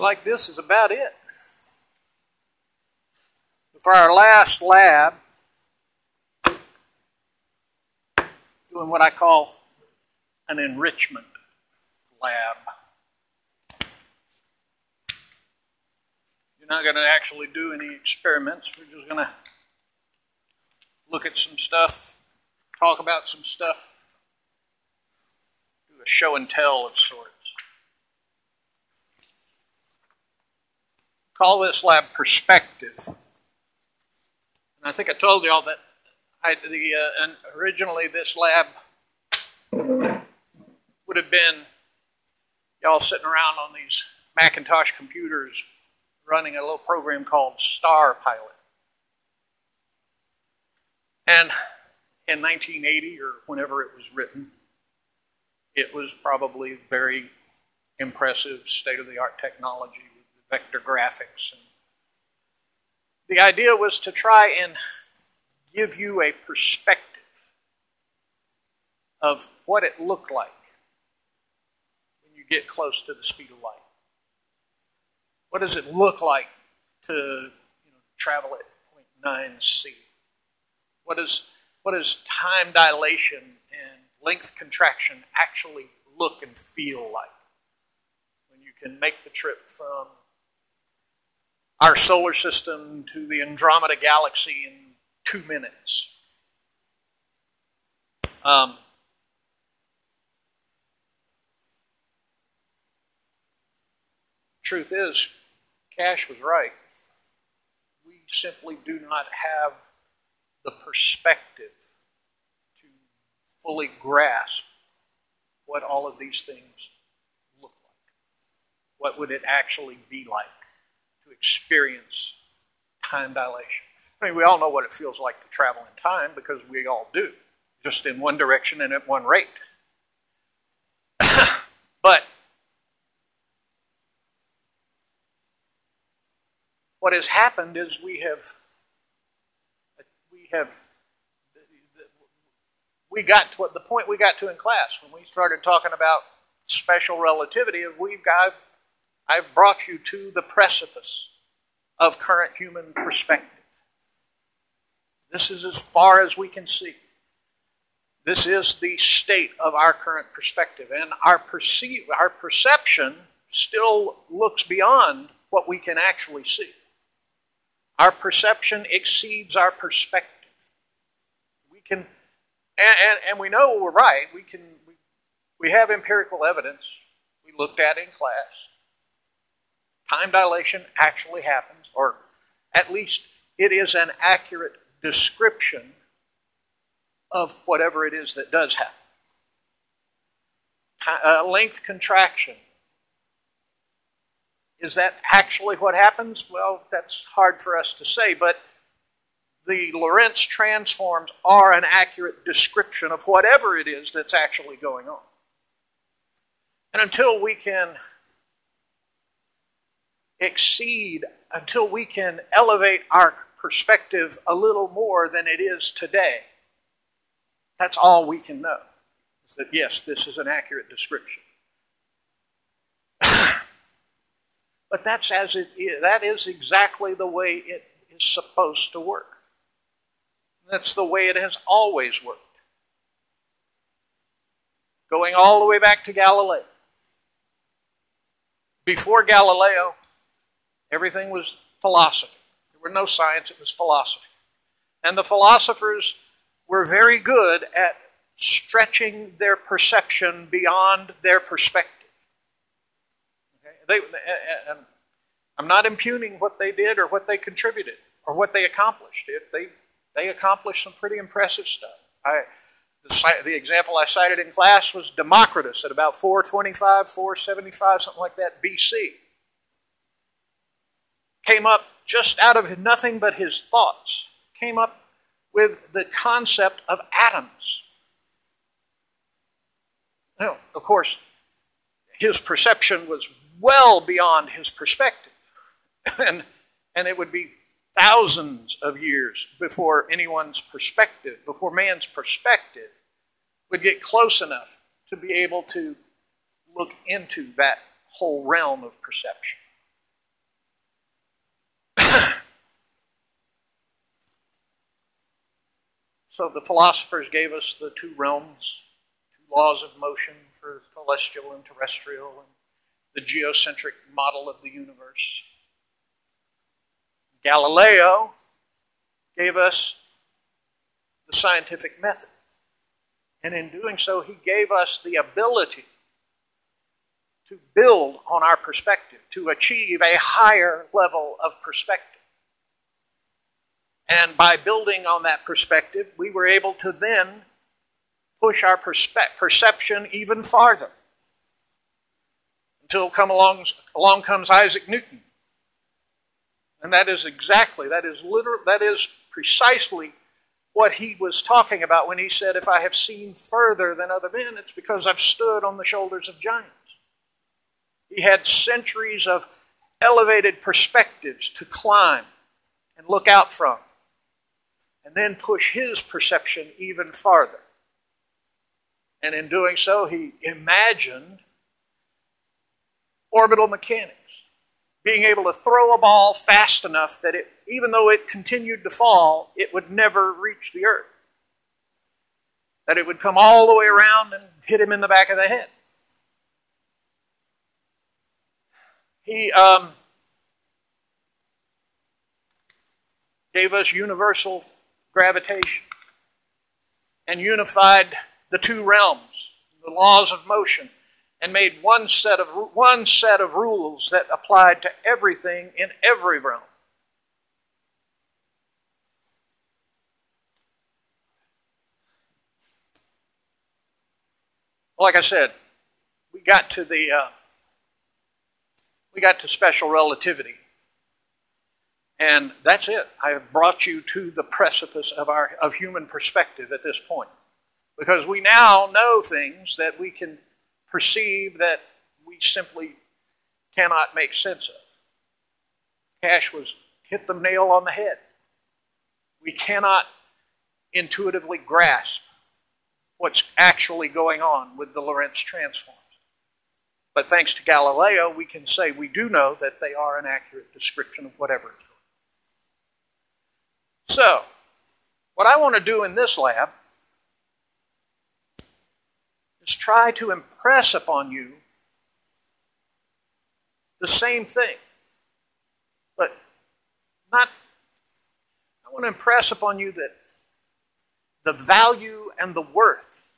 like this is about it. For our last lab, doing what I call an enrichment lab. You're not going to actually do any experiments. We're just going to look at some stuff, talk about some stuff, do a show and tell of sorts. Call this lab perspective. And I think I told you all that originally this lab would have been y'all sitting around on these Macintosh computers running a little program called Star Pilot. And in 1980 or whenever it was written, it was probably very impressive state-of-the-art technology with vector graphics. And the idea was to try and give you a perspective of what it looked like when you get close to the speed of light. What does it look like to travel at 0.9 c? What does time dilation and length contraction actually look and feel like when you can make the trip from our solar system to the Andromeda galaxy in 2 minutes? Truth is, Cash was right. We simply do not have the perspective to fully grasp what all of these things look like. What would it actually be like to experience time dilation? I mean, we all know what it feels like to travel in time because we all do, just in one direction and at one rate. But what has happened is we got to the point we got to in class when we started talking about special relativity. I've brought you to the precipice of current human perspective. This is as far as we can see. This is the state of our current perspective, and our perception still looks beyond what we can actually see. Our perception exceeds our perspective. We can, and we know we're right. We have empirical evidence we looked at in class. Time dilation actually happens, or at least it is an accurate description of whatever it is that does happen. Length contraction. Is that actually what happens? Well, that's hard for us to say, but the Lorentz transforms are an accurate description of whatever it is that's actually going on. And until we can until we can elevate our perspective a little more than it is today, that's all we can know, is that yes, this is an accurate description. But that's as it is. That is exactly the way it is supposed to work. That's the way it has always worked. Going all the way back to Galileo. Before Galileo, everything was philosophy. There was no science, it was philosophy. And the philosophers were very good at stretching their perception beyond their perspective. I'm not impugning what they did or what they contributed or what they accomplished. They accomplished some pretty impressive stuff. The example I cited in class was Democritus at about 425, 475, something like that, BC. Came up just out of nothing but his thoughts. Came up with the concept of atoms. Now, of course, his perception was well beyond his perspective. And it would be thousands of years before man's perspective would get close enough to be able to look into that whole realm of perception. So the philosophers gave us the two realms, two laws of motion for celestial and terrestrial, and the geocentric model of the universe. Galileo gave us the scientific method. And in doing so, he gave us the ability to build on our perspective, to achieve a higher level of perspective. And by building on that perspective, we were able to then push our perception even farther. Until along comes Isaac Newton. And that is precisely what he was talking about when he said, if I have seen further than other men, it's because I've stood on the shoulders of giants. He had centuries of elevated perspectives to climb and look out from, and then push his perception even farther. And in doing so, he imagined orbital mechanics, being able to throw a ball fast enough that even though it continued to fall, it would never reach the earth. That it would come all the way around and hit him in the back of the head. He gave us universal gravitation and unified the two realms, the laws of motion, and made one set of rules that applied to everything in every realm. Like I said, we got to special relativity, and that's it. I have brought you to the precipice of human perspective at this point, because we now know things that we can perceive that we simply cannot make sense of. Cash hit the nail on the head. We cannot intuitively grasp what's actually going on with the Lorentz transforms. But thanks to Galileo, we can say we do know that they are an accurate description of whatever is going on. So, what I want to do in this lab is try to impress upon you the same thing. But I want to impress upon you that the value and the worth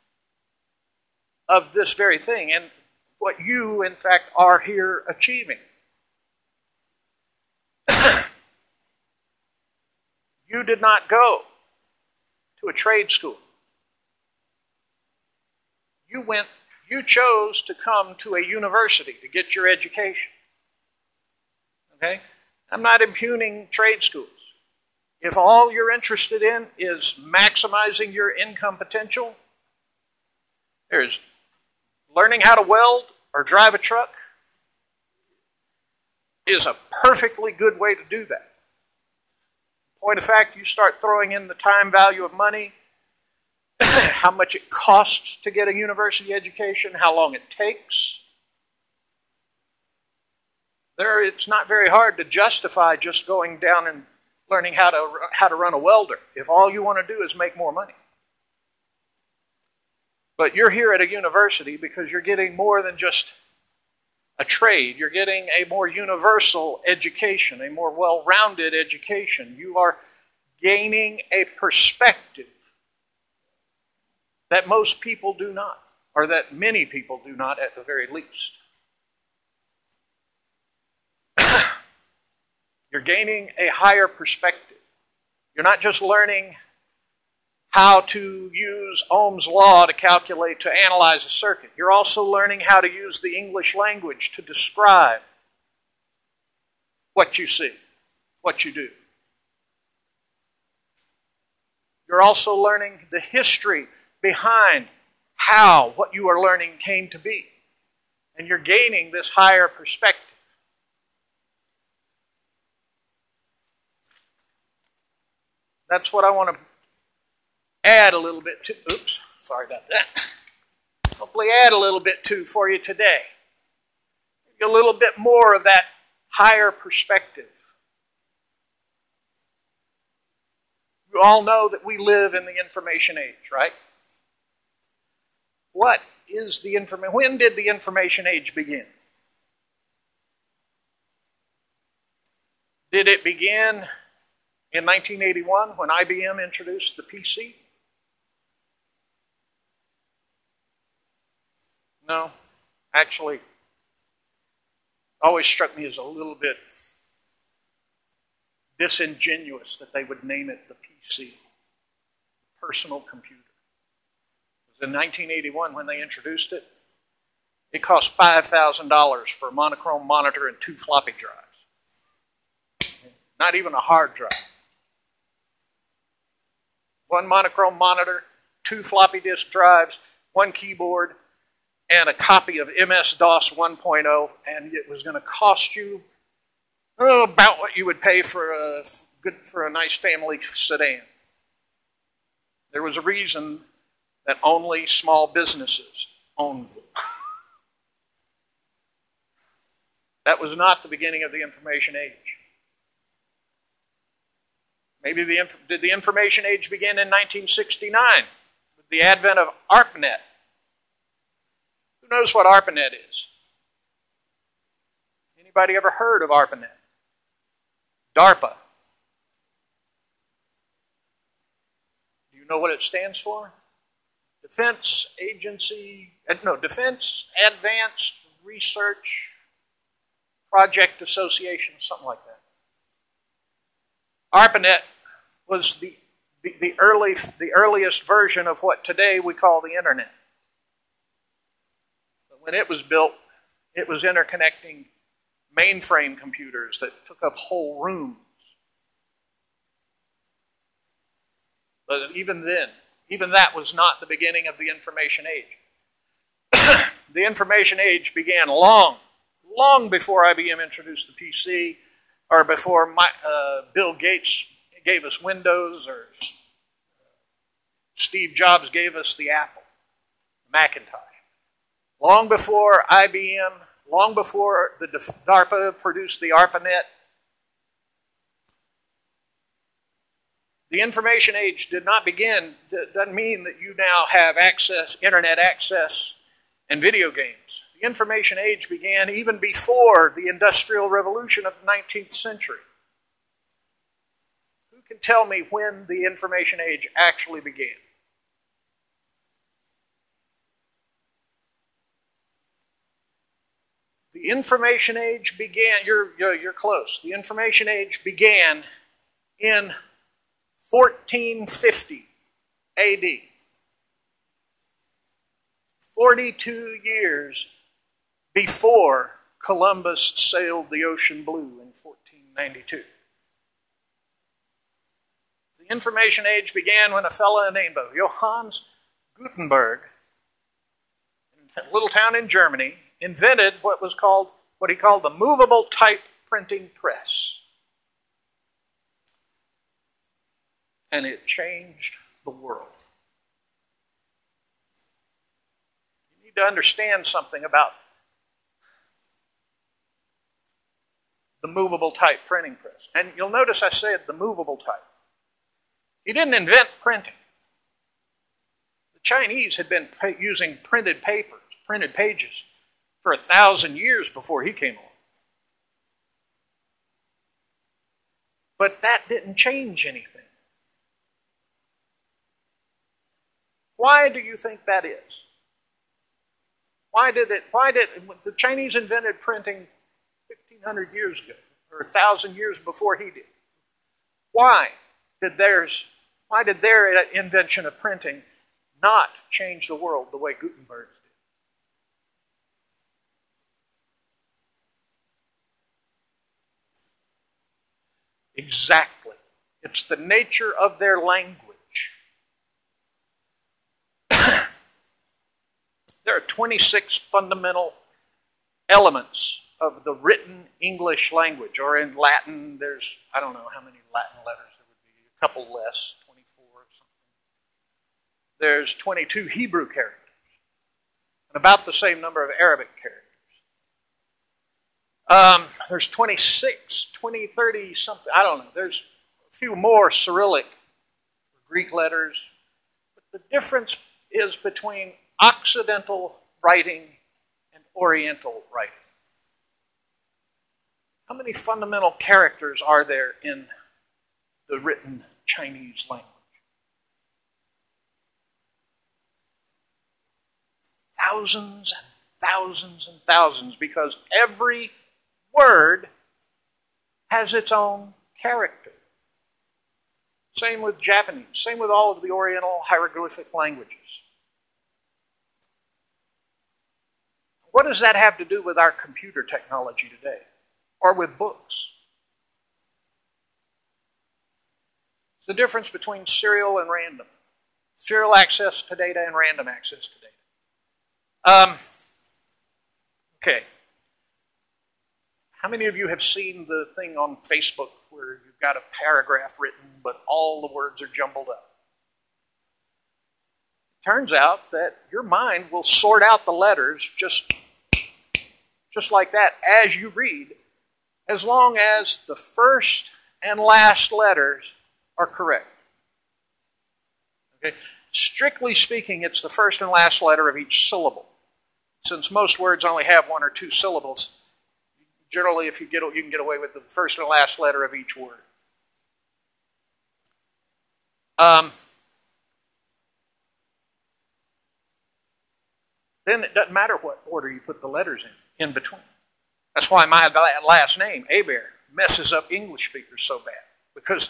of this very thing, and what you, in fact, are here achieving. You did not go to a trade school. You chose to come to a university to get your education. Okay? I'm not impugning trade schools. If all you're interested in is maximizing your income potential, there's learning how to weld or drive a truck is a perfectly good way to do that. Point of fact, you start throwing in the time value of money, how much it costs to get a university education, how long it takes. It's not very hard to justify just going down and learning how to run a welder if all you want to do is make more money. But you're here at a university because you're getting more than just a trade. You're getting a more universal education, a more well-rounded education. You are gaining a perspective that most people do not, or that many people do not at the very least. You're gaining a higher perspective. You're not just learning how to use Ohm's law to analyze a circuit. You're also learning how to use the English language to describe what you see, what you do. You're also learning the history behind how what you are learning came to be. And you're gaining this higher perspective. That's what I want to add a little bit to. Oops, sorry about that. Hopefully add a little bit to for you today. A little bit more of that higher perspective. You all know that we live in the information age, right? What is the information? When did the information age begin? Did it begin in 1981 when IBM introduced the PC? No, actually, always struck me as a little bit disingenuous that they would name it the PC, personal computer. It was in 1981 when they introduced it. It cost $5,000 for a monochrome monitor and 2 floppy drives. Not even a hard drive. 1 monochrome monitor, 2 floppy disk drives, 1 keyboard, and a copy of MS-DOS 1.0, and it was going to cost you about what you would pay for a nice family sedan. There was a reason that only small businesses owned them. That was not the beginning of the information age. Maybe did the information age begin in 1969 with the advent of ARPANET? Who knows what ARPANET is? Anybody ever heard of ARPANET? DARPA. Do you know what it stands for? Defense Advanced Research Project Association, something like that. ARPANET was the earliest version of what today we call the internet. But when it was built, it was interconnecting mainframe computers that took up whole rooms. But even then, even that was not the beginning of the information age. The information age began long before IBM introduced the PC, or before Bill Gates gave us Windows, or Steve Jobs gave us the Apple, Macintosh. Long before IBM, long before the DARPA produced the ARPANET, the information age did not begin. Doesn't mean that you now have access, internet access, and video games. The information age began even before the Industrial Revolution of the 19th century. Who can tell me when the information age actually began? The information age began, you're close. The information age began in 1450 AD. 42 years before Columbus sailed the ocean blue in 1492. The information age began when a fellow named Johannes Gutenberg, in a little town in Germany, invented what he called the movable type printing press. And it changed the world. You need to understand something about the movable type printing press. And you'll notice I said the movable type. He didn't invent printing. The Chinese had been using printed papers, printed pages, for 1,000 years before he came along. But that didn't change anything. Why do you think that is? Why did the Chinese invented printing 1,500 years ago, or 1,000 years before he did? Why did their invention of printing not change the world the way Gutenberg's did? Exactly. It's the nature of their language. There are 26 fundamental elements of the written English language, or in Latin, there's, I don't know how many Latin letters there would be, a couple less, 24 or something. There's 22 Hebrew characters, and about the same number of Arabic characters. There's 26, 20, 30 something, I don't know. There's a few more Cyrillic Greek letters. But the difference is between Occidental writing and Oriental writing. How many fundamental characters are there in the written Chinese language? Thousands and thousands and thousands, because every word has its own character. Same with Japanese, same with all of the Oriental hieroglyphic languages. What does that have to do with our computer technology today, or with books? It's the difference between serial and random. Serial access to data and random access to data. Okay. How many of you have seen the thing on Facebook where you've got a paragraph written, but all the words are jumbled up? It turns out that your mind will sort out the letters just like that as you read, as long as the first and last letters are correct. Okay? Strictly speaking, it's the first and last letter of each syllable. Since most words only have one or two syllables, generally you can get away with the first and last letter of each word. Then it doesn't matter what order you put the letters in between. That's why my last name, Hebert, messes up English speakers so bad. Because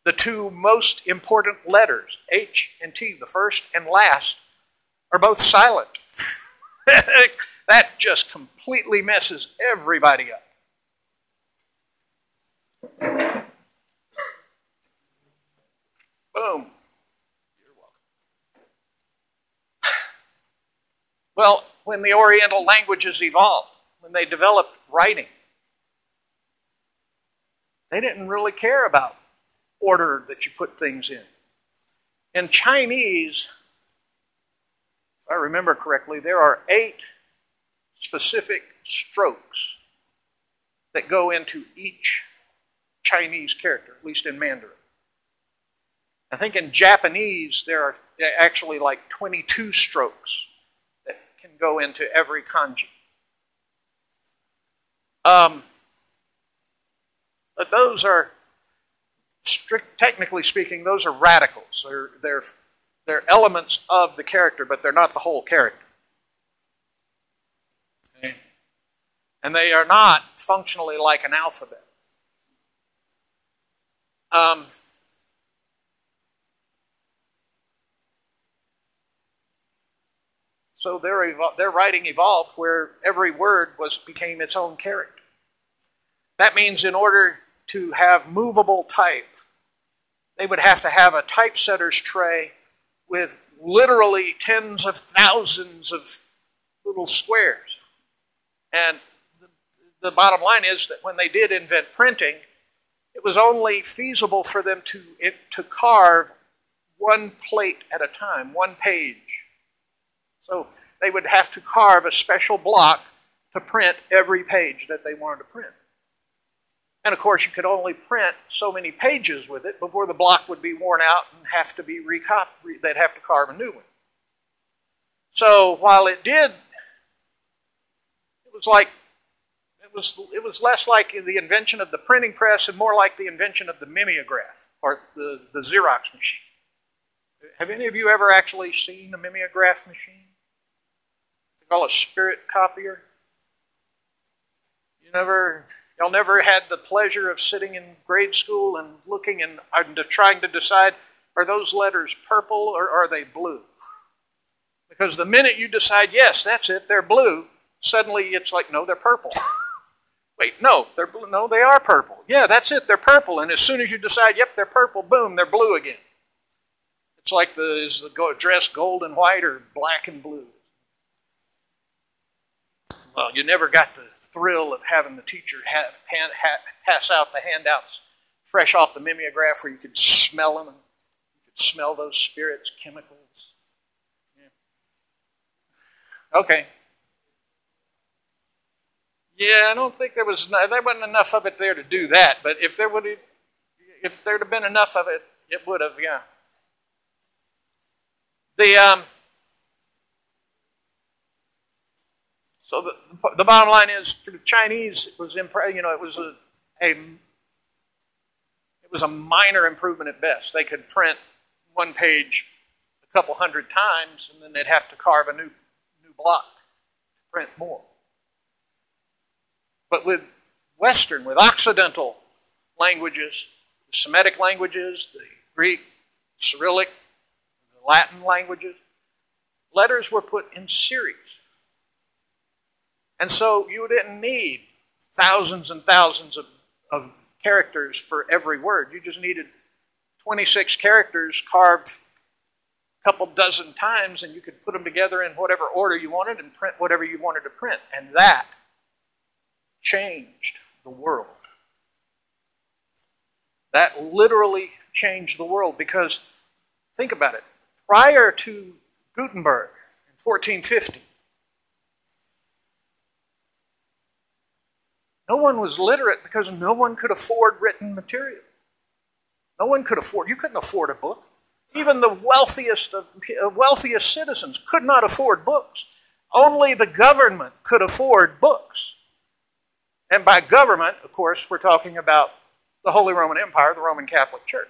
the two most important letters, H and T, the first and last, are both silent. That just completely messes everybody up. Boom. You're welcome. Well, when the Oriental languages evolved, when they developed writing, they didn't really care about order that you put things in. In Chinese, if I remember correctly, there are 8 specific strokes that go into each Chinese character, at least in Mandarin. I think in Japanese there are actually like 22 strokes that can go into every kanji. But those are, technically speaking, those are radicals. They're elements of the character, but they're not the whole character. Okay? And they are not functionally like an alphabet. So their writing evolved where every word became its own character. That means in order to have movable type, they would have to have a typesetter's tray with literally tens of thousands of little squares. And the bottom line is that when they did invent printing, it was only feasible for them to carve one plate at a time, one page. So they would have to carve a special block to print every page that they wanted to print. And of course, you could only print so many pages with it before the block would be worn out and have to be recopied. They'd have to carve a new one. So while it was less like the invention of the printing press and more like the invention of the mimeograph, or the Xerox machine. Have any of you ever actually seen a mimeograph machine? They call it a spirit copier. Y'all never had the pleasure of sitting in grade school and looking and trying to decide, are those letters purple or are they blue? Because the minute you decide, yes, that's it, they're blue, suddenly it's like, no, they're purple. Wait, no, they're blue. No, they are purple. Yeah, that's it, they're purple. And as soon as you decide, yep, they're purple, boom, they're blue again. It's like, is the dress gold and white or black and blue? Well, you never got the thrill of having the teacher pass out the handouts fresh off the mimeograph where you could smell them. And you could smell those spirits, chemicals. Yeah. Okay. Yeah, I don't think there wasn't enough of it there to do that. But if there'd have been enough of it, it would have, yeah. So the bottom line is, for the Chinese, it was it was a minor improvement at best. They could print one page a couple hundred times, and then they'd have to carve a new block to print more. But with Western, with Occidental languages, the Semitic languages, the Greek, Cyrillic, the Latin languages, letters were put in series. And so you didn't need thousands and thousands of characters for every word. You just needed 26 characters carved a couple dozen times, and you could put them together in whatever order you wanted and print whatever you wanted to print. And that changed the world. That literally changed the world, because think about it. Prior to Gutenberg in 1450, no one was literate because no one could afford written material. No one could afford, you couldn't afford a book. Even the wealthiest citizens could not afford books. Only the government could afford books. And by government, of course, we're talking about the Holy Roman Empire, the Roman Catholic Church.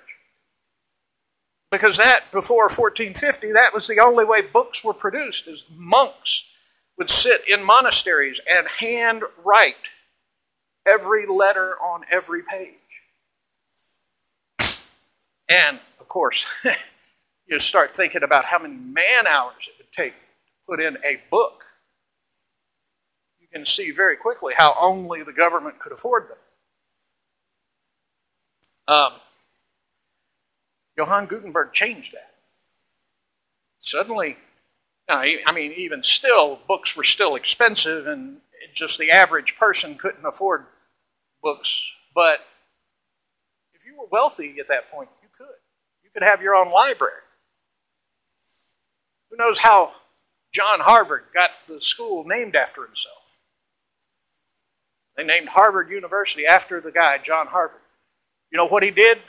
Because that, before 1450, that was the only way books were produced, is monks would sit in monasteries and hand write every letter on every page. And, of course, you start thinking about how many man-hours it would take to put in a book. You can see very quickly how only the government could afford them. Johann Gutenberg changed that. Suddenly, I mean, even still, books were still expensive, and just the average person couldn't afford books. But if you were wealthy at that point, you could. You could have your own library. Who knows how John Harvard got the school named after himself? They named Harvard University after the guy, John Harvard. You know what he did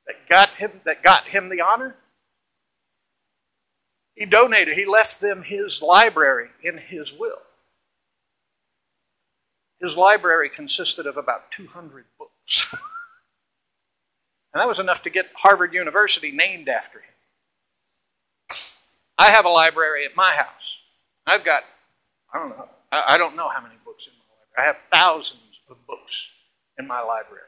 that got him the honor? He donated, he left them his library in his will. His library consisted of about 200 books. And that was enough to get Harvard University named after him. I have a library at my house. I've got, I don't know how many books in my library. I have thousands of books in my library.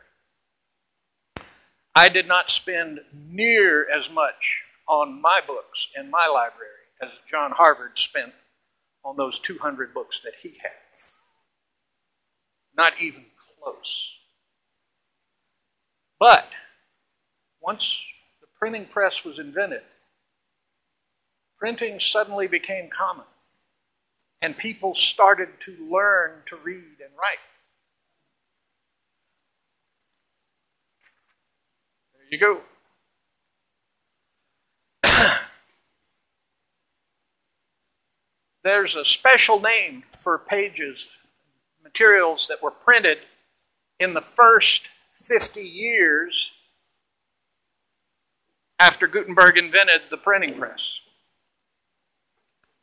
I did not spend near as much on my books in my library as John Harvard spent on those 200 books that he had. Not even close. But once the printing press was invented, printing suddenly became common, and people started to learn to read and write. There you go. There's a special name for pages, materials that were printed in the first 50 years after Gutenberg invented the printing press.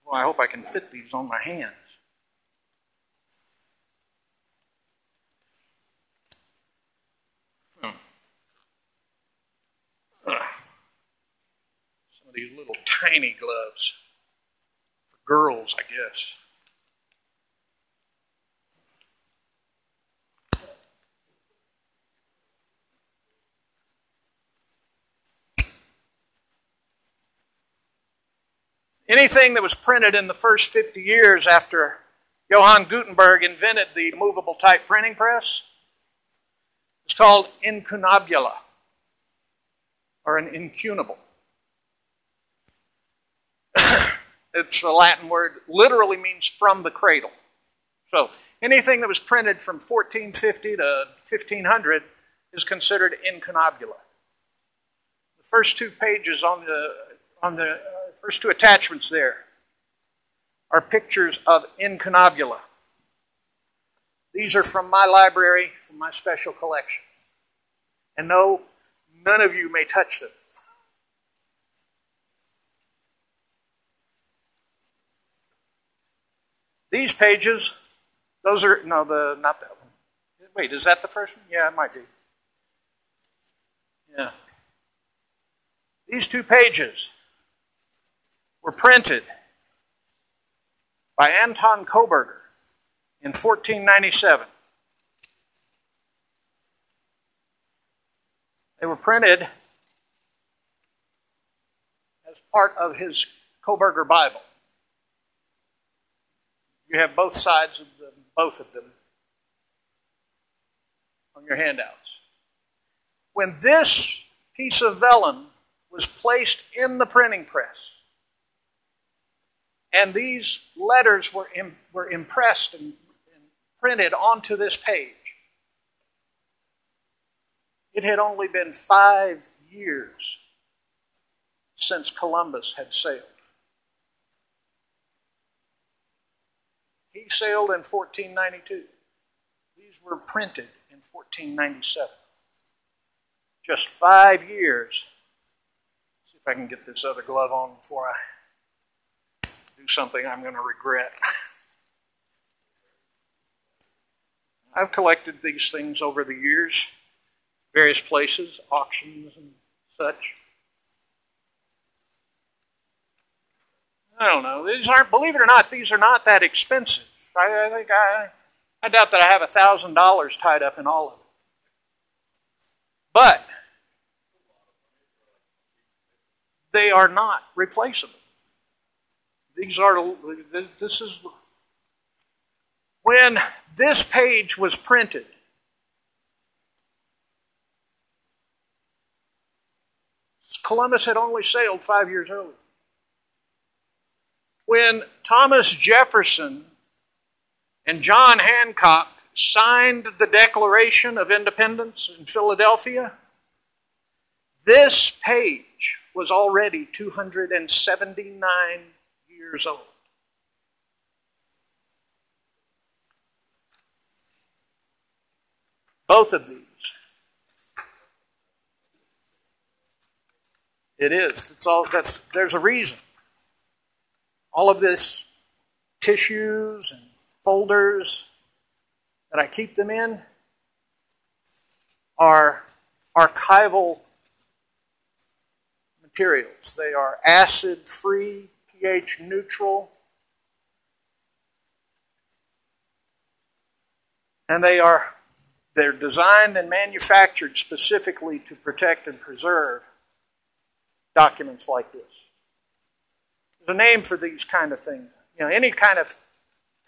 Well, I hope I can fit these on my hands. Some of these little tiny gloves. Girls, I guess. Anything that was printed in the first 50 years after Johann Gutenberg invented the movable type printing press is called incunabula, or an incunable. It's a Latin word, literally means from the cradle. So anything that was printed from 1450 to 1500 is considered incunabula. The first two pages on the first two attachments there are pictures of incunabula. These are from my library, from my special collection. And no, none of you may touch them. These pages, those are, no, not that one. Wait, is that the first one? Yeah, it might be. Yeah. These two pages were printed by Anton Koberger in 1497. They were printed as part of his Koberger Bible. You have both sides of them, both of them, on your handouts. When this piece of vellum was placed in the printing press, and these letters were impressed and printed onto this page, it had only been 5 years since Columbus had sailed. He sailed in 1492. These were printed in 1497. Just 5 years. Let's see if I can get this other glove on before I do something I'm going to regret. I've collected these things over the years, various places, auctions and such. I don't know. These aren't, believe it or not, these are not that expensive. I doubt that I have $1,000 tied up in all of it. But they are not replaceable. This is, when this page was printed, Columbus had only sailed 5 years earlier. When Thomas Jefferson and John Hancock signed the Declaration of Independence in Philadelphia, this page was already 279 years old. Both of these. It is. There's a reason. All of this tissues and folders that I keep them in are archival materials. They are acid-free, pH neutral, and they're designed and manufactured specifically to protect and preserve documents like this. There's a name for these kind of things. You know, any kind of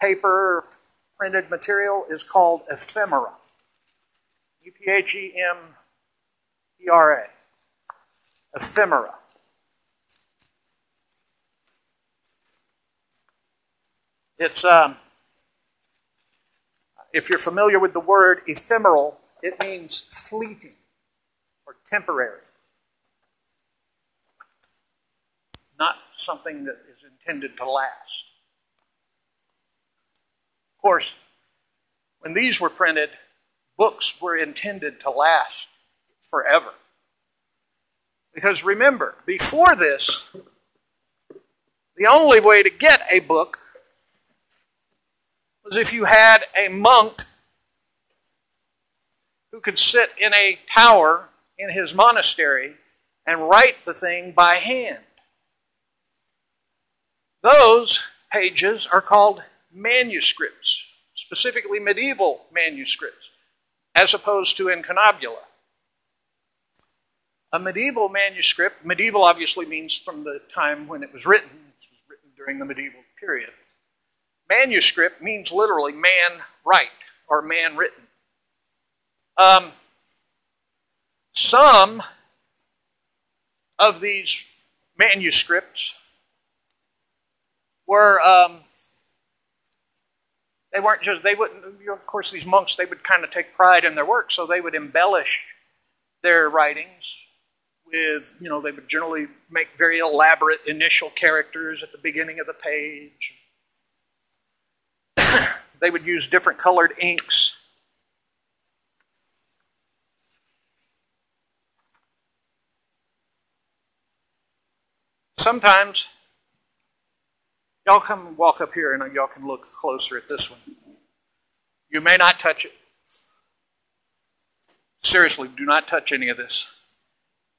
paper printed material is called ephemera. E-P-H-E-M-E-R-A. Ephemera. It's, if you're familiar with the word ephemeral, it means fleeting or temporary. Not something that is intended to last. Of course, when these were printed, books were intended to last forever. Because remember, before this, the only way to get a book was if you had a monk who could sit in a tower in his monastery and write the thing by hand. Those pages are called manuscripts, specifically medieval manuscripts, as opposed to inconabula. A medieval manuscript, medieval obviously means from the time when it was written. It was written during the medieval period. Manuscript means literally man write or man written. Some of these manuscripts were, of course, these monks, they would kind of take pride in their work, so they would embellish their writings with, they would generally make very elaborate initial characters at the beginning of the page. They would use different colored inks. Sometimes Y'all come walk up here and y'all can look closer at this one. You may not touch it. Seriously, do not touch any of this.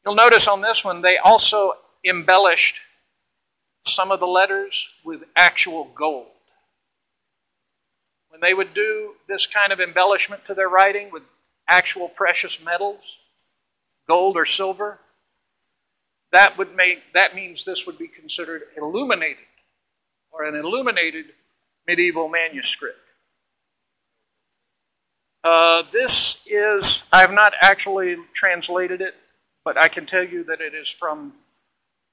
You'll notice on this one, they also embellished some of the letters with actual gold. When they would do this kind of embellishment to their writing with actual precious metals, gold or silver, that means this would be considered illuminated, or an illuminated medieval manuscript. This is, I have not actually translated it, but I can tell you that it is from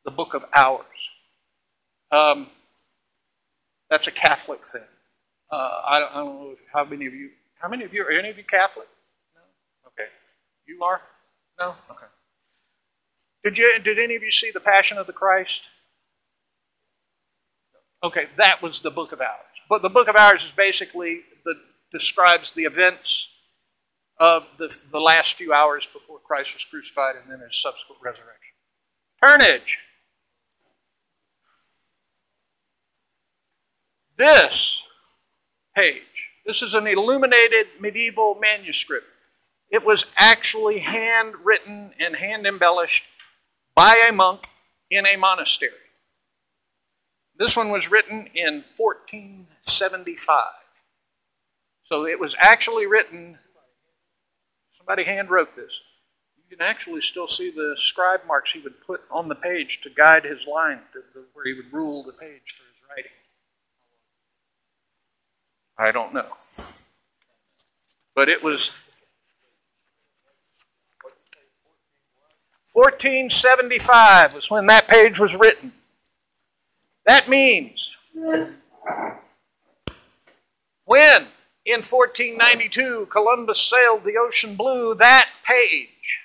the Book of Hours. That's a Catholic thing. I don't know how many of you, are any of you Catholic? No? Okay. You are? No? Okay. Did any of you see The Passion of the Christ? Okay, that was the Book of Hours. But the Book of Hours is basically, describes the events of the last few hours before Christ was crucified and then his subsequent resurrection. Turnage. This page, this is an illuminated medieval manuscript. It was actually handwritten and hand-embellished by a monk in a monastery. This one was written in 1475. So it was actually written, somebody hand-wrote this. You can actually still see the scribe marks he would put on the page to guide his line, where he would rule the page for his writing. I don't know. But it was 1475 was when that page was written. That means when in 1492 Columbus sailed the ocean blue, that page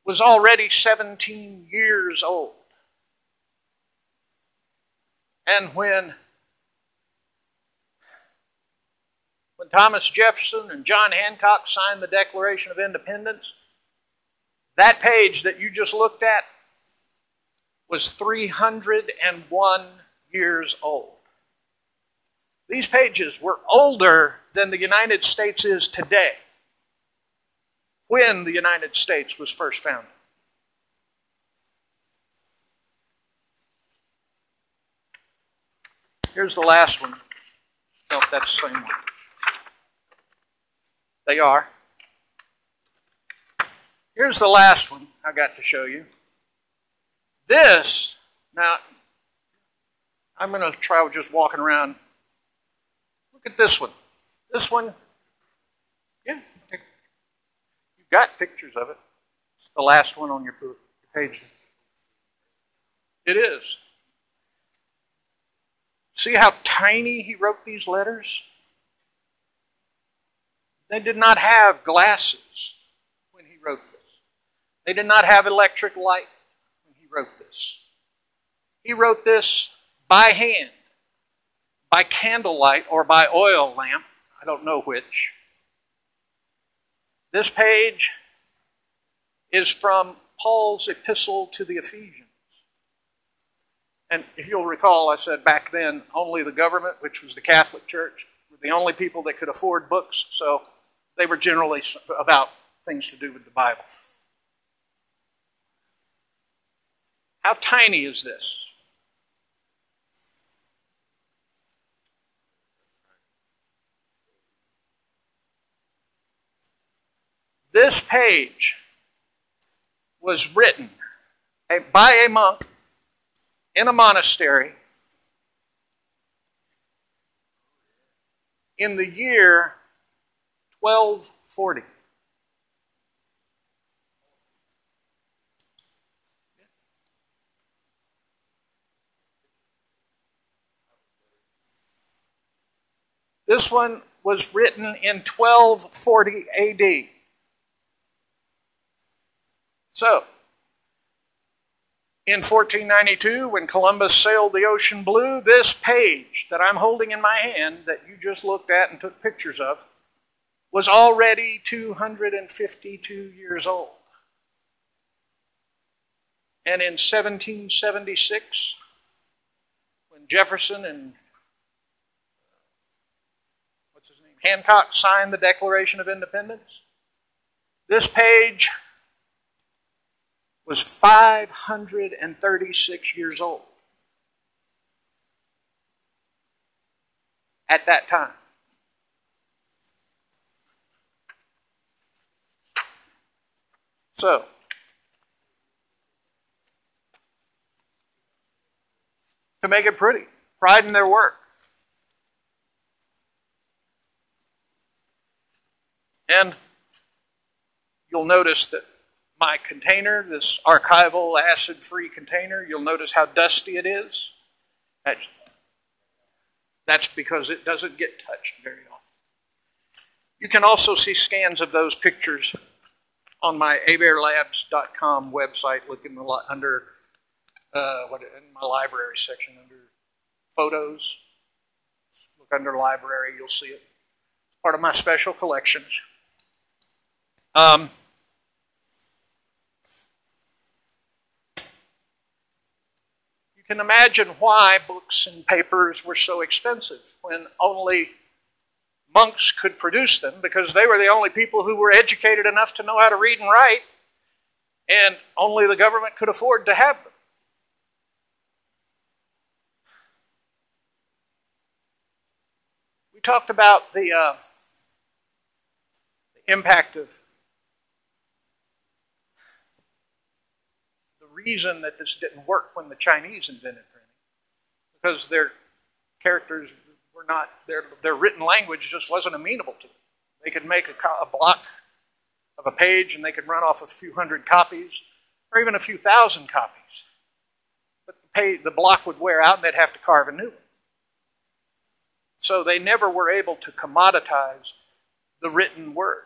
was already 17 years old. And when Thomas Jefferson and John Hancock signed the Declaration of Independence, that page that you just looked at was 301 years old. These pages were older than the United States is today, when the United States was first founded. Here's the last one. Nope, that's the same one. They are. Here's the last one I got to show you. This, now, I'm going to try just walking around. Look at this one. This one, yeah, you've got pictures of it. It's the last one on your page. It is. See how tiny he wrote these letters? They did not have glasses when he wrote this. They did not have electric light when he wrote this. He wrote this by hand, by candlelight or by oil lamp. I don't know which. This page is from Paul's epistle to the Ephesians. And if you'll recall, I said back then, only the government, which was the Catholic Church, were the only people that could afford books. So they were generally about things to do with the Bible. How tiny is this? This page was written by a monk in a monastery in the year 1240. This one was written in 1240 AD. So, in 1492, when Columbus sailed the ocean blue, this page that I'm holding in my hand that you just looked at and took pictures of was already 252 years old. And in 1776, when when Jefferson and what's his name, Hancock signed the Declaration of Independence. This page was 536 years old at that time. So, to make it pretty, pride in their work. And you'll notice that my container, this archival acid-free container, you'll notice how dusty it is. That's because it doesn't get touched very often. You can also see scans of those pictures on my abearlabs.com website. Look in the, under in my library section under photos. Look under library, you'll see it. It's part of my special collections. You can imagine why books and papers were so expensive when only monks could produce them, because they were the only people who were educated enough to know how to read and write, and only the government could afford to have them. We talked about the impact of the reason that this didn't work when the Chinese invented printing, because their characters were not, their written language just wasn't amenable to it. They could make a block of a page and they could run off a few hundred copies or even a few thousand copies. But the block would wear out and they'd have to carve a new one. So they never were able to commoditize the written word.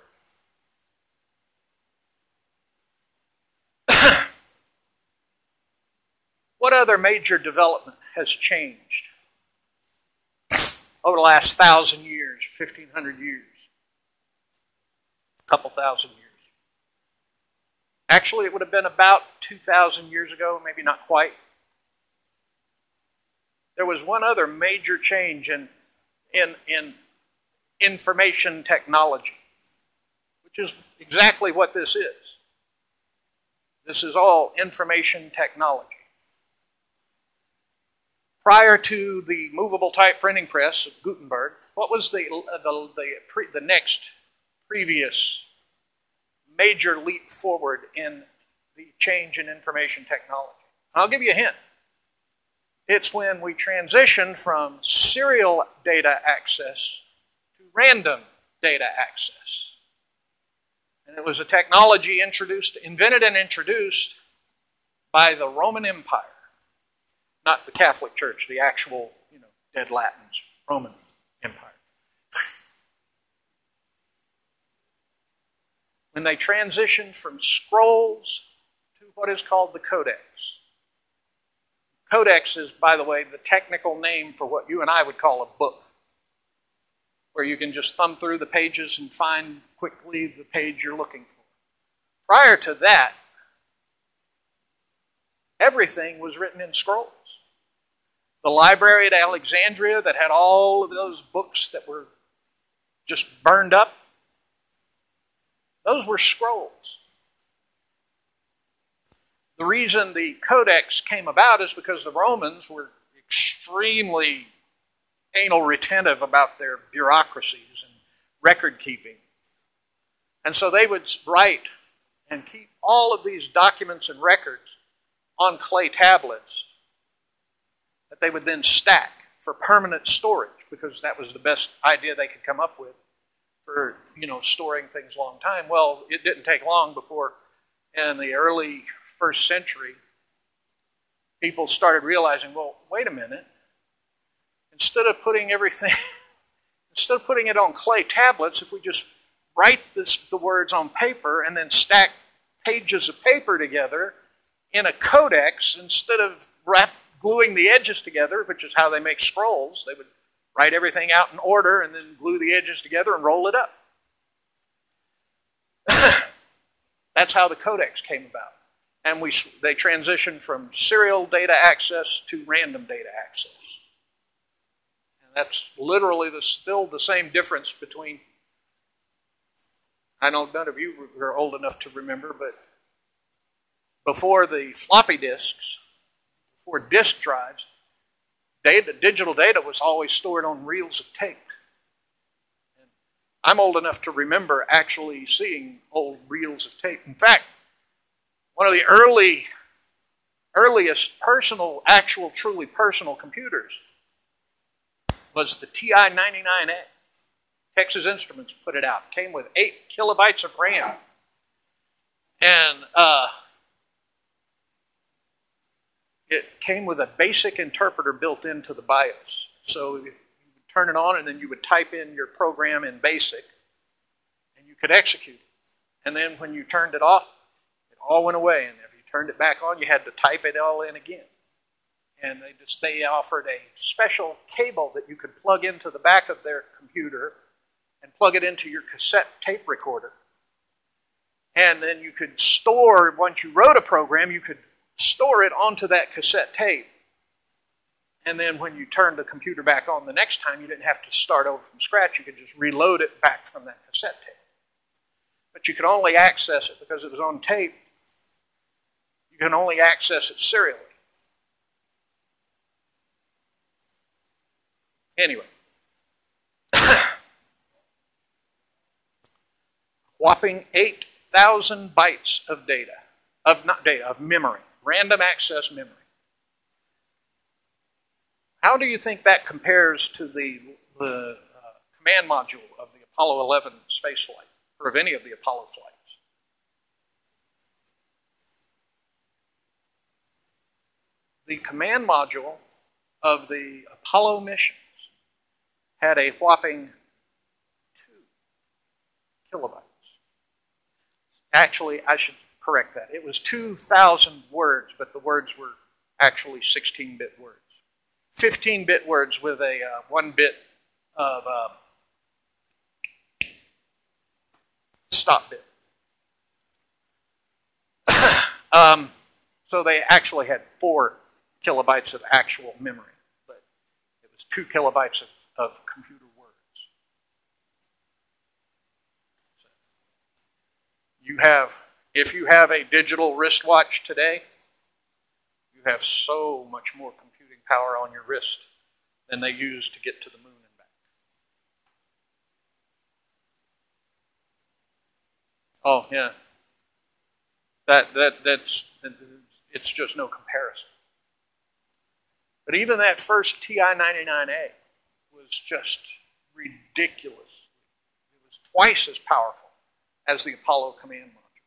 What other major development has changed over the last 1,000 years, 1,500 years, a couple thousand years? Actually, it would have been about 2,000 years ago, maybe not quite. There was one other major change in information technology, which is exactly what this is. This is all information technology. Prior to the movable type printing press of Gutenberg, what was the next previous major leap forward in the change in information technology? I'll give you a hint. It's when we transitioned from serial data access to random data access. And it was a technology invented and introduced by the Roman Empire. Not the Catholic Church, the actual, dead Latins, Roman Empire. When they transitioned from scrolls to what is called the codex. Codex is, by the way, the technical name for what you and I would call a book, where you can just thumb through the pages and find quickly the page you're looking for. Prior to that, everything was written in scrolls. The library at Alexandria that had all of those books that were just burned up, those were scrolls. The reason the codex came about is because the Romans were extremely anal retentive about their bureaucracies and record keeping. And so they would write and keep all of these documents and records on clay tablets that they would then stack for permanent storage, because that was the best idea they could come up with for, storing things a long time. Well, it didn't take long before, in the early 1st century, people started realizing, well, wait a minute. Instead of putting it on clay tablets, if we just write the words on paper and then stack pages of paper together in a codex, instead of gluing the edges together, which is how they make scrolls, they would write everything out in order and then glue the edges together and roll it up. That's how the codex came about. And they transitioned from serial data access to random data access. That's literally still the same difference between, I know none of you are old enough to remember, but before the floppy disks, before disk drives, digital data was always stored on reels of tape. And I'm old enough to remember actually seeing old reels of tape. In fact, one of the earliest personal, actual, truly personal computers was the TI-99A. Texas Instruments put it out. It came with 8 kilobytes of RAM. And it came with a basic interpreter built into the BIOS. So you would turn it on and then you would type in your program in BASIC and you could execute it. And then when you turned it off, it all went away. And if you turned it back on, you had to type it all in again. And they offered a special cable that you could plug into the back of their computer and plug it into your cassette tape recorder. And then you could store, once you wrote a program, you could store it onto that cassette tape. And then when you turned the computer back on the next time, you didn't have to start over from scratch. You could just reload it back from that cassette tape. But you could only access it because it was on tape. You can only access it serially. Anyway, whopping 8,000 bytes of data, of memory, random access memory. How do you think that compares to the command module of the Apollo 11 spaceflight, or of any of the Apollo flights? The command module of the Apollo missions had a whopping 2 kilobytes. Actually, I should correct that. It was 2,000 words, but the words were actually 16-bit words. 15-bit words with a 1 bit of stop bit. So they actually had 4 kilobytes of actual memory, but it was 2 kilobytes of computer words. So if you have a digital wristwatch today, you have so much more computing power on your wrist than they used to get to the moon and back. Oh yeah, it's just no comparison. But even that first TI-99A was just ridiculous. It was twice as powerful as the Apollo command module.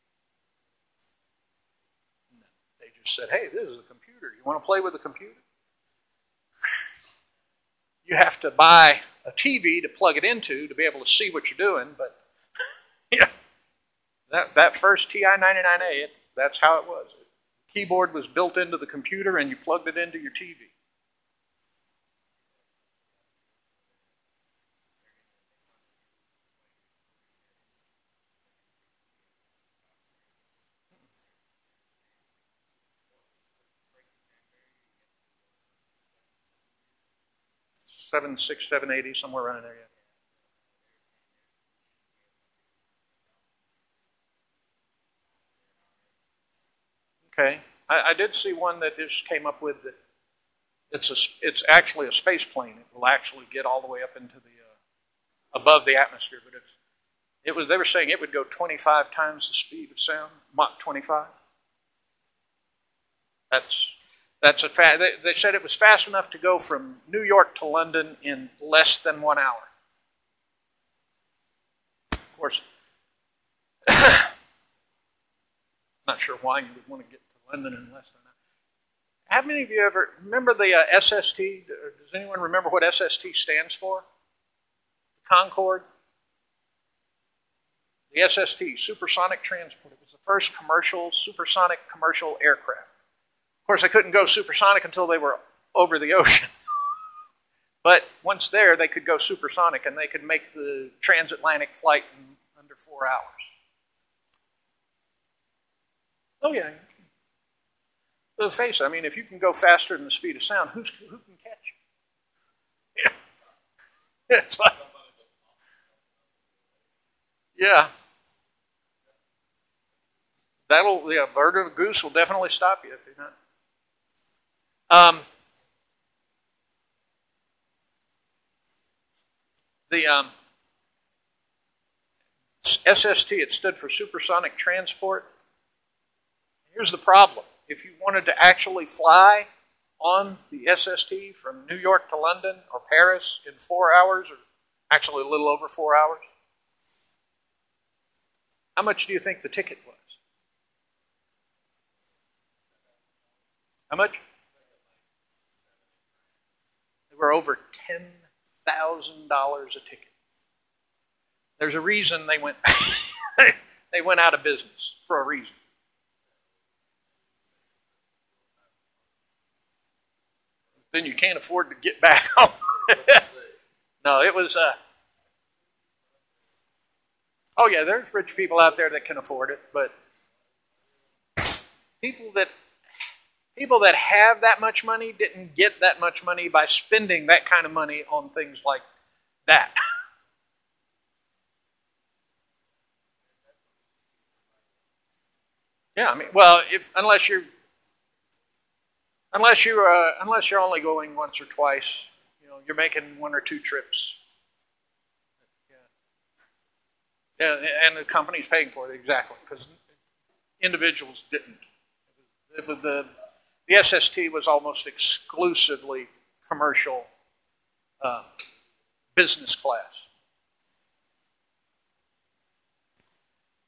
And they just said, hey, this is a computer. You want to play with a computer? You have to buy a TV to plug it into to be able to see what you're doing, but yeah, that first TI-99A, that's how it was. The keyboard was built into the computer and you plugged it into your TV. $780, somewhere around there, yeah. Okay, I did see one that just came up with that it's actually a space plane. It will actually get all the way up into the above the atmosphere, but they were saying it would go 25 times the speed of sound, Mach 25. That's a fact. They said it was fast enough to go from New York to London in less than 1 hour. Of course, not sure why you would want to get to London in less than an hour. How many of you ever remember the SST? Does anyone remember what SST stands for? Concorde? The SST, Supersonic Transport. It was the first supersonic commercial aircraft. Of course, they couldn't go supersonic until they were over the ocean. But once there, they could go supersonic, and they could make the transatlantic flight in under 4 hours. Oh, yeah. Let's face it, I mean, if you can go faster than the speed of sound, who can catch you? Yeah. It's like, yeah. Yeah, bird or goose will definitely stop you if you're not. The SST, it stood for supersonic transport. Here's the problem. If you wanted to actually fly on the SST from New York to London or Paris in 4 hours, or actually a little over 4 hours, how much do you think the ticket was? How much? They were over $10,000 a ticket. There's a reason they went they went out of business for a reason. Then you can't afford to get back home. No, it was oh yeah, there's rich people out there that can afford it, but people that have that much money didn't get that much money by spending that kind of money on things like that. Yeah, I mean, well, unless you're only going once or twice, you're making 1 or 2 trips. Yeah, and the company's paying for it exactly because individuals didn't. The SST was almost exclusively commercial business class.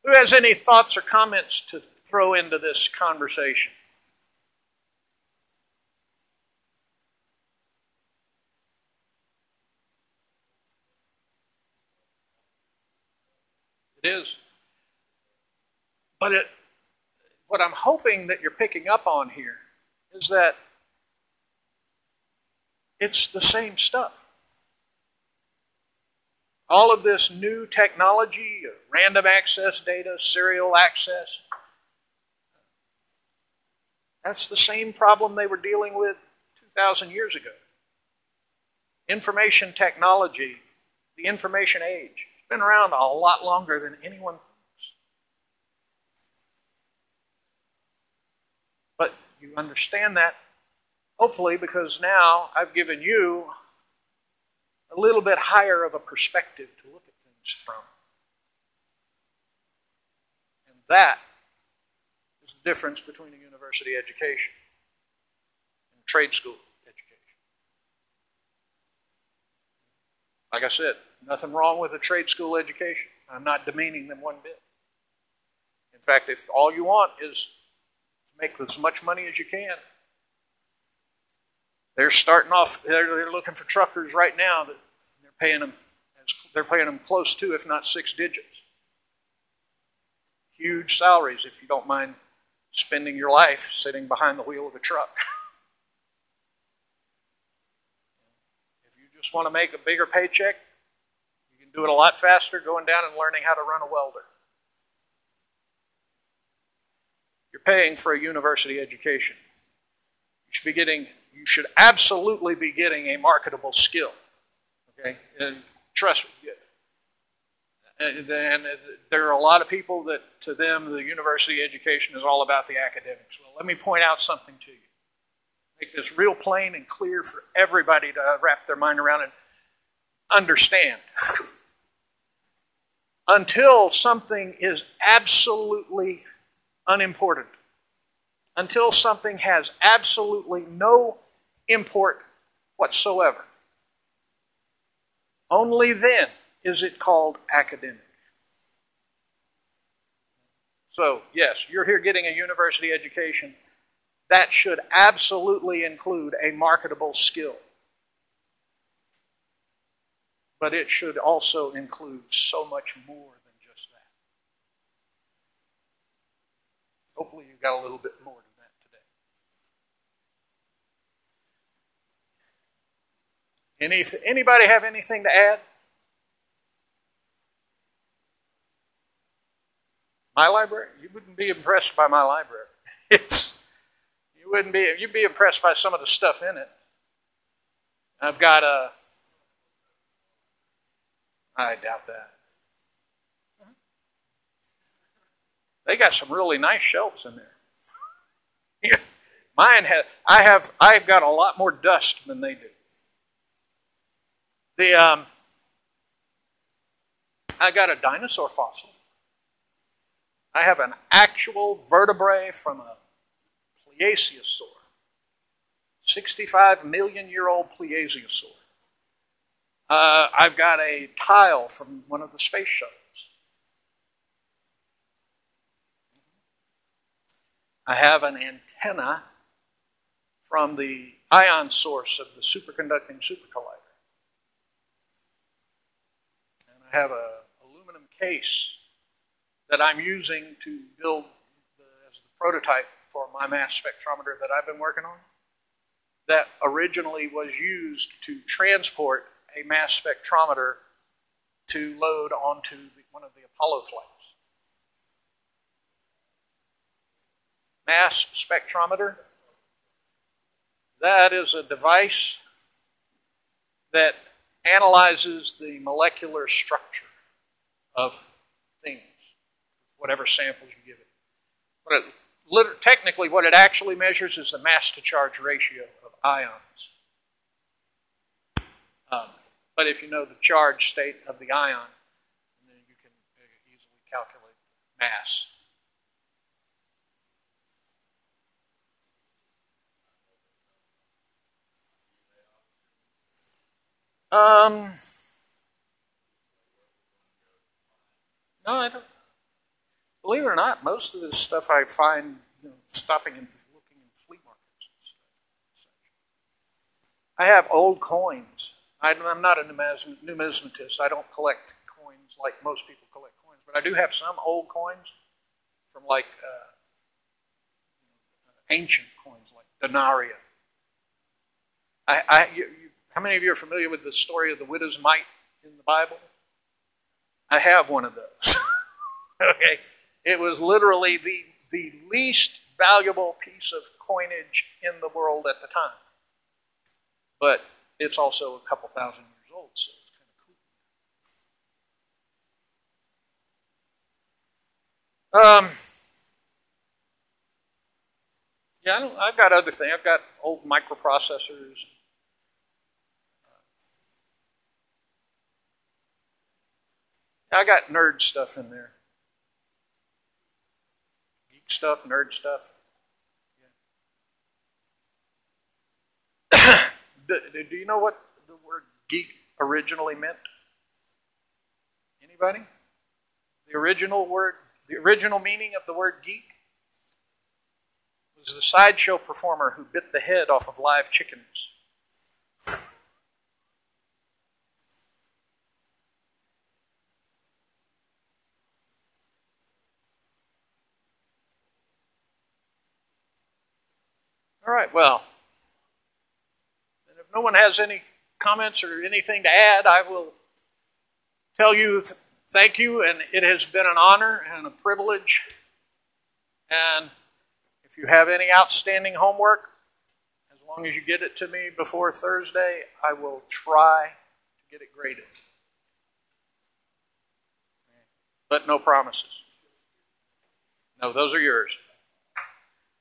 Who has any thoughts or comments to throw into this conversation? It is. But what I'm hoping that you're picking up on here is that it's the same stuff. All of this new technology, random access data, serial access, that's the same problem they were dealing with 2,000 years ago. Information technology, the information age, it's been around a lot longer than anyone thinks. But you understand that, hopefully, because now I've given you a little bit higher of a perspective to look at things from. And that is the difference between a university education and trade school education. Like I said, nothing wrong with a trade school education. I'm not demeaning them one bit. In fact, if all you want is to make as much money as you can, they're starting off, they're looking for truckers right now that they're paying them close to, if not 6 digits. Huge salaries if you don't mind spending your life sitting behind the wheel of a truck. If you just want to make a bigger paycheck, you can do it a lot faster going down and learning how to run a welder. You're paying for a university education. You should absolutely be getting a marketable skill. Okay, and trust me. And there are a lot of people that, to them, the university education is all about the academics. Well, let me point out something to you. Make this real plain and clear for everybody to wrap their mind around and understand. Until something is absolutely unimportant, until something has absolutely no import whatsoever, only then is it called academic. So, yes, you're here getting a university education. That should absolutely include a marketable skill. But it should also include so much more than just that. Hopefully you got a little bit more than that today. Anybody have anything to add? My library? You wouldn't be impressed by my library. You'd be impressed by some of the stuff in it. I've got I doubt that. They got some really nice shelves in there. Yeah. Mine has. I've got a lot more dust than they do. I got a dinosaur fossil. I have an actual vertebrae from a plesiosaur, 65 million year old plesiosaur. I've got a tile from one of the space shuttles. I have an antenna from the ion source of the superconducting supercollider. And I have an aluminum case that I'm using to build as the prototype for my mass spectrometer that I've been working on, that originally was used to transport a mass spectrometer to load onto one of the Apollo flights. Mass spectrometer, that is a device that analyzes the molecular structure of things, whatever samples you give it. Technically, what it actually measures is the mass-to-charge ratio of ions. But if you know the charge state of the ion, then you can easily calculate mass. No, I don't. Believe it or not, most of this stuff I find stopping and looking in flea markets and such. I have old coins. I'm not a numismatist. I don't collect coins like most people collect coins, but I do have some old coins from like ancient coins like denarii. How many of you are familiar with the story of the widow's mite in the Bible? I have one of those. Okay. It was literally the least valuable piece of coinage in the world at the time. But it's also a couple thousand years old, so it's kind of cool. Yeah, I've got other things. I've got old microprocessors. I got nerd stuff in there. Geek stuff, nerd stuff. Yeah. Do you know what the word geek originally meant? Anybody? The original meaning of the word geek was the sideshow performer who bit the head off of live chickens. All right, well, and if no one has any comments or anything to add, I will tell you thank you, and it has been an honor and a privilege. And if you have any outstanding homework, as long as you get it to me before Thursday, I will try to get it graded. But no promises. No, those are yours.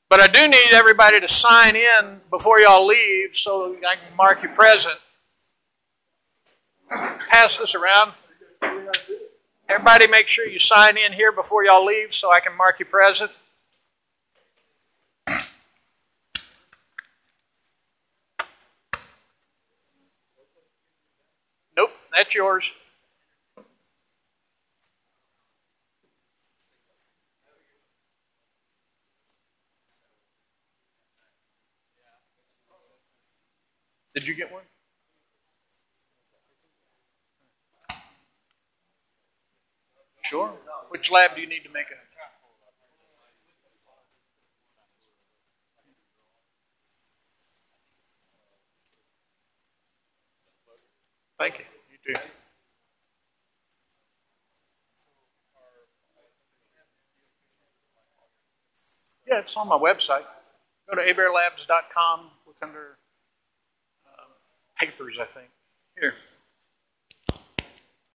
But I do need everybody to sign in before y'all leave so I can mark you present. Pass this around. Everybody make sure you sign in here before y'all leave so I can mark you present. Nope, that's yours. Did you get one? Sure. Which lab do you need to make it? Thank you. You too. Yeah, it's on my website. Go to abearlabs.com. Look under papers, I think. Here.